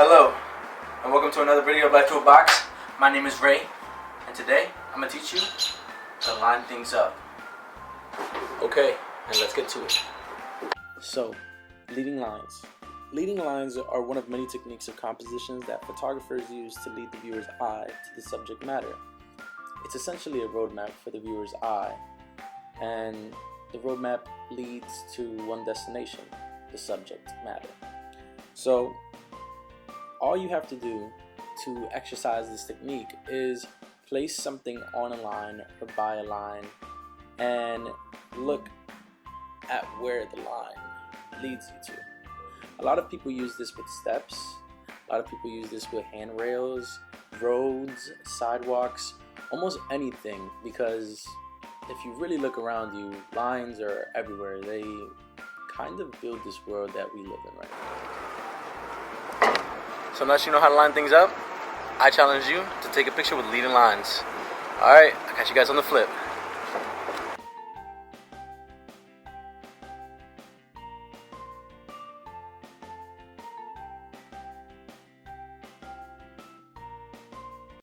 Hello, and welcome to another video of Life to a Box. My name is Ray, and today I'm going to teach you to line things up. Okay, and let's get to it. So, leading lines. Leading lines are one of many techniques of compositions that photographers use to lead the viewer's eye to the subject matter. It's essentially a roadmap for the viewer's eye, and the roadmap leads to one destination, the subject matter. So, all you have to do to exercise this technique is place something on a line or by a line and look at where the line leads you to. A lot of people use this with steps, a lot of people use this with handrails, roads, sidewalks, almost anything, because if you really look around you, lines are everywhere. They kind of build this world that we live in right now. So unless you know how to line things up, I challenge you to take a picture with leading lines. Alright, I'll catch you guys on the flip.